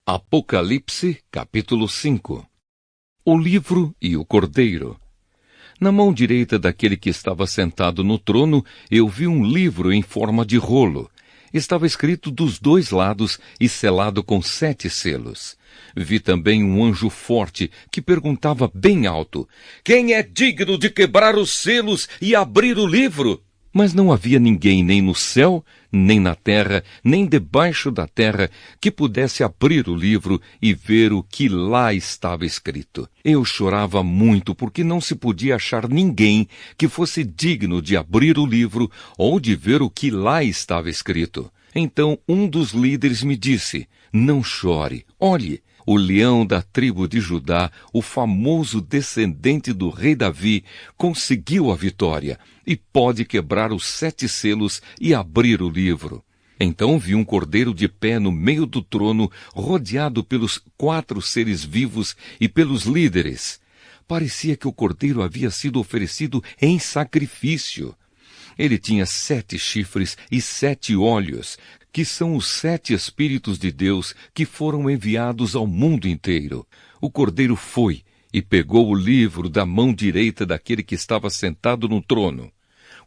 Apocalipse, capítulo 5. O livro e o cordeiro. Na mão direita daquele que estava sentado no trono, eu vi um livro em forma de rolo. Estava escrito dos dois lados e selado com 7 selos. Vi também um anjo forte que perguntava bem alto: "Quem é digno de quebrar os selos e abrir o livro?" Mas não havia ninguém nem no céu, nem na terra, nem debaixo da terra, que pudesse abrir o livro e ver o que lá estava escrito. Eu chorava muito porque não se podia achar ninguém que fosse digno de abrir o livro ou de ver o que lá estava escrito. Então um dos líderes me disse: "Não chore, olhe. O leão da tribo de Judá, o famoso descendente do rei Davi, conseguiu a vitória e pode quebrar os 7 selos e abrir o livro." Então vi um cordeiro de pé no meio do trono, rodeado pelos 4 seres vivos e pelos líderes. Parecia que o cordeiro havia sido oferecido em sacrifício. Ele tinha 7 chifres e 7 olhos, que são os 7 Espíritos de Deus que foram enviados ao mundo inteiro. O cordeiro foi e pegou o livro da mão direita daquele que estava sentado no trono.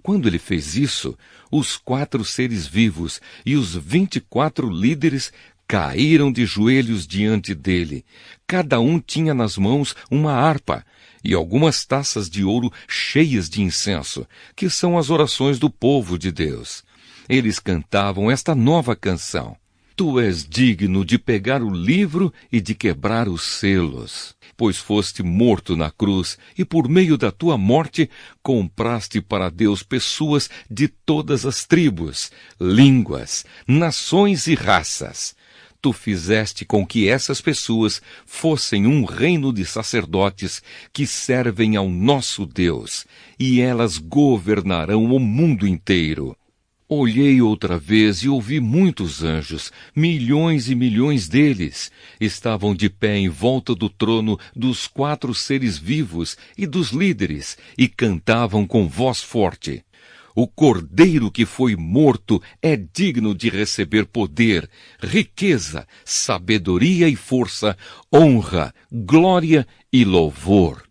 Quando ele fez isso, os 4 seres vivos e os 24 líderes caíram de joelhos diante dele. Cada um tinha nas mãos uma harpa e algumas taças de ouro cheias de incenso, que são as orações do povo de Deus. Eles cantavam esta nova canção: "Tu és digno de pegar o livro e de quebrar os selos, pois foste morto na cruz e por meio da tua morte compraste para Deus pessoas de todas as tribos, línguas, nações e raças. Tu fizeste com que essas pessoas fossem um reino de sacerdotes que servem ao nosso Deus, e elas governarão o mundo inteiro." Olhei outra vez e ouvi muitos anjos, milhões e milhões deles. Estavam de pé em volta do trono dos 4 seres vivos e dos líderes, e cantavam com voz forte: "O cordeiro que foi morto é digno de receber poder, riqueza, sabedoria e força, honra, glória e louvor."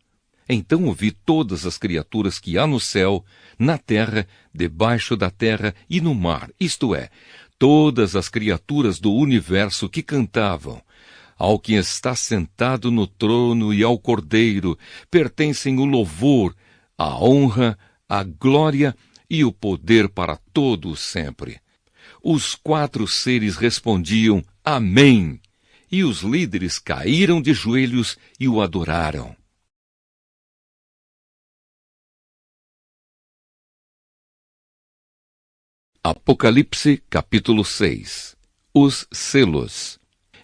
Então ouvi todas as criaturas que há no céu, na terra, debaixo da terra e no mar, isto é, todas as criaturas do universo que cantavam: "Ao que está sentado no trono e ao Cordeiro pertencem o louvor, a honra, a glória e o poder para todos sempre." Os 4 seres respondiam: "Amém!" E os líderes caíram de joelhos e o adoraram. Apocalipse, capítulo 6. Os selos.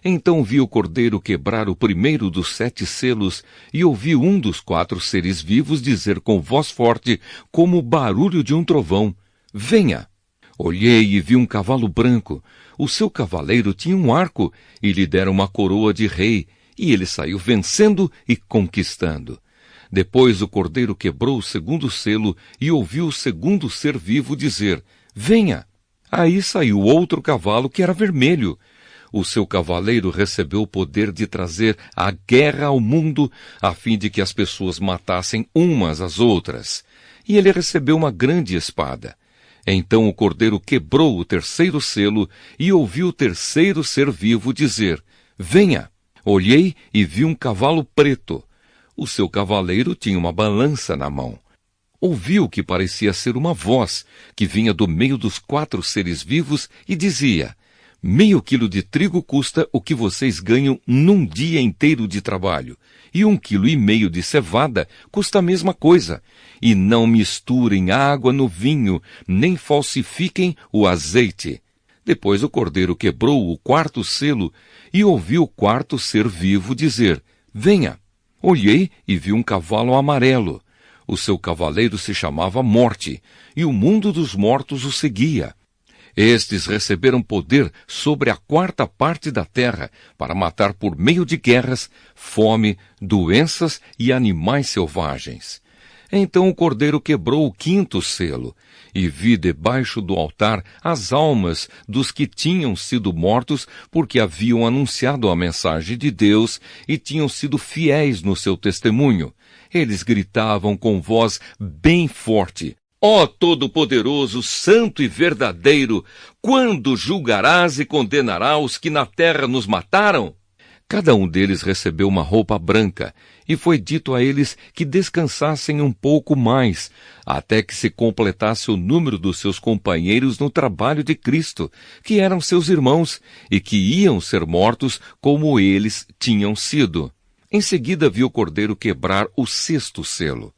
Então vi o cordeiro quebrar o primeiro dos 7 selos e ouvi um dos 4 seres vivos dizer com voz forte, como o barulho de um trovão: "Venha!" Olhei e vi um cavalo branco. O seu cavaleiro tinha um arco e lhe deram uma coroa de rei, e ele saiu vencendo e conquistando. Depois o cordeiro quebrou o segundo selo e ouviu o segundo ser vivo dizer: "Venha!" Aí saiu outro cavalo que era vermelho. O seu cavaleiro recebeu o poder de trazer a guerra ao mundo, a fim de que as pessoas matassem umas às outras. E ele recebeu uma grande espada. Então o cordeiro quebrou o terceiro selo e ouviu o terceiro ser vivo dizer: "Venha!" Olhei e vi um cavalo preto. O seu cavaleiro tinha uma balança na mão. Ouvi o que parecia ser uma voz, que vinha do meio dos 4 seres vivos e dizia: "Meio quilo de trigo custa o que vocês ganham num dia inteiro de trabalho, e 1,5 quilo de cevada custa a mesma coisa. E não misturem água no vinho, nem falsifiquem o azeite." Depois o cordeiro quebrou o 4º selo e ouvi o 4º ser vivo dizer: "Venha!" Olhei e vi um cavalo amarelo. O seu cavaleiro se chamava Morte, e o mundo dos mortos o seguia. Estes receberam poder sobre a 4ª parte da terra para matar por meio de guerras, fome, doenças e animais selvagens. Então o cordeiro quebrou o 5º selo, e vi debaixo do altar as almas dos que tinham sido mortos porque haviam anunciado a mensagem de Deus e tinham sido fiéis no seu testemunho. Eles gritavam com voz bem forte: Ó Todo-Poderoso, Santo e Verdadeiro, quando julgarás e condenarás os que na terra nos mataram? Cada um deles recebeu uma roupa branca, e foi dito a eles que descansassem um pouco mais, até que se completasse o número dos seus companheiros no trabalho de Cristo, que eram seus irmãos, e que iam ser mortos como eles tinham sido. Em seguida vi o Cordeiro quebrar o 6º selo.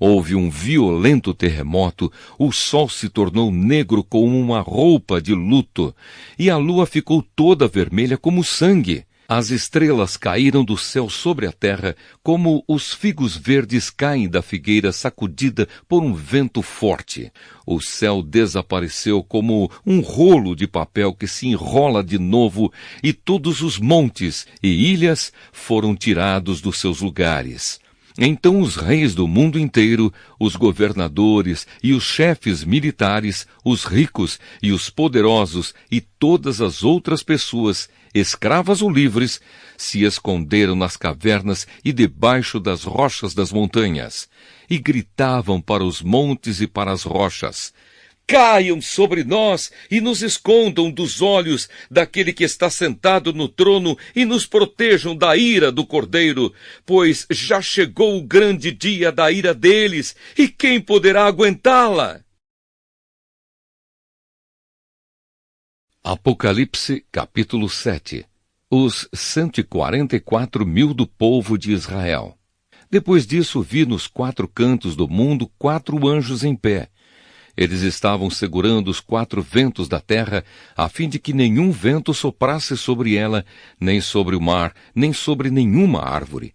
Houve um violento terremoto, o sol se tornou negro como uma roupa de luto, e a lua ficou toda vermelha como sangue. As estrelas caíram do céu sobre a terra, como os figos verdes caem da figueira sacudida por um vento forte. O céu desapareceu como um rolo de papel que se enrola de novo, e todos os montes e ilhas foram tirados dos seus lugares. Então os reis do mundo inteiro, os governadores e os chefes militares, os ricos e os poderosos e todas as outras pessoas, escravas ou livres, se esconderam nas cavernas e debaixo das rochas das montanhas, e gritavam para os montes e para as rochas: Caiam sobre nós e nos escondam dos olhos daquele que está sentado no trono e nos protejam da ira do Cordeiro, pois já chegou o grande dia da ira deles, e quem poderá aguentá-la? Apocalipse, capítulo 7. Os 144.000 do povo de Israel. Depois disso vi nos 4 cantos do mundo 4 anjos em pé. Eles estavam segurando os 4 ventos da terra, a fim de que nenhum vento soprasse sobre ela, nem sobre o mar, nem sobre nenhuma árvore.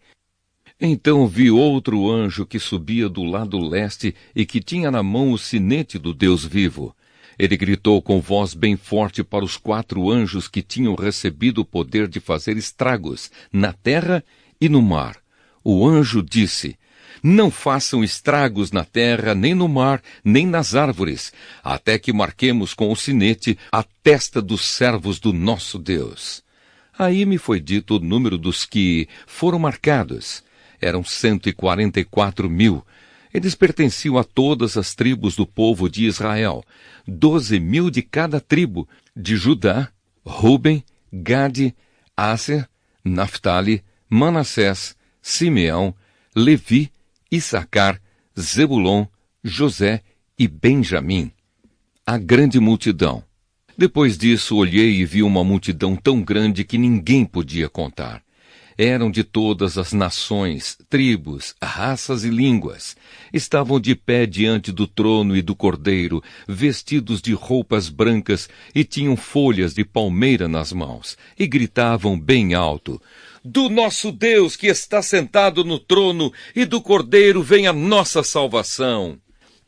Então vi outro anjo que subia do lado leste e que tinha na mão o sinete do Deus vivo. Ele gritou com voz bem forte para os 4 anjos que tinham recebido o poder de fazer estragos na terra e no mar. O anjo disse: Não façam estragos na terra, nem no mar, nem nas árvores, até que marquemos com o sinete a testa dos servos do nosso Deus. Aí me foi dito o número dos que foram marcados. Eram 144.000. Eles pertenciam a todas as tribos do povo de Israel, 12.000 de cada tribo, de Judá, Ruben, Gade, Aser, Naftali, Manassés, Simeão, Levi, Issacar, Zebulon, José e Benjamim. A grande multidão. Depois disso olhei e vi uma multidão tão grande que ninguém podia contar. Eram de todas as nações, tribos, raças e línguas. Estavam de pé diante do trono e do Cordeiro, vestidos de roupas brancas e tinham folhas de palmeira nas mãos, e gritavam bem alto: Do nosso Deus que está sentado no trono e do Cordeiro vem a nossa salvação.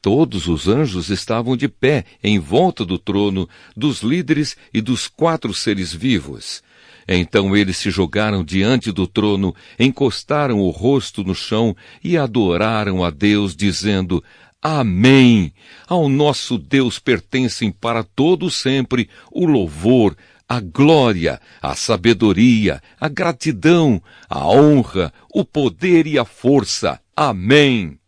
Todos os anjos estavam de pé em volta do trono, dos líderes e dos 4 seres vivos. Então eles se jogaram diante do trono, encostaram o rosto no chão e adoraram a Deus, dizendo: Amém! Ao nosso Deus pertencem para todo sempre o louvor, a glória, a sabedoria, a gratidão, a honra, o poder e a força. Amém!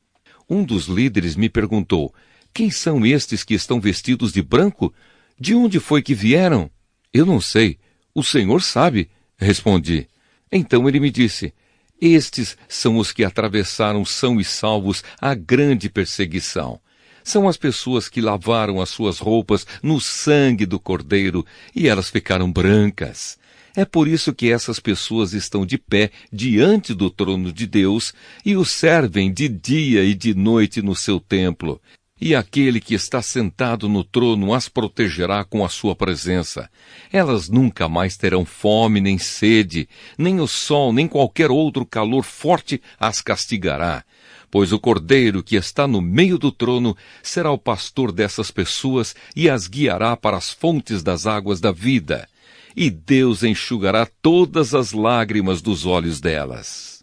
Um dos líderes me perguntou: Quem são estes que estão vestidos de branco? De onde foi que vieram? Eu não sei. O Senhor sabe, respondi. Então ele me disse: Estes são os que atravessaram são e salvos a grande perseguição. São as pessoas que lavaram as suas roupas no sangue do Cordeiro e elas ficaram brancas. É por isso que essas pessoas estão de pé diante do trono de Deus e o servem de dia e de noite no seu templo. E aquele que está sentado no trono as protegerá com a sua presença. Elas nunca mais terão fome nem sede, nem o sol, nem qualquer outro calor forte as castigará. Pois o Cordeiro que está no meio do trono será o pastor dessas pessoas e as guiará para as fontes das águas da vida. E Deus enxugará todas as lágrimas dos olhos delas.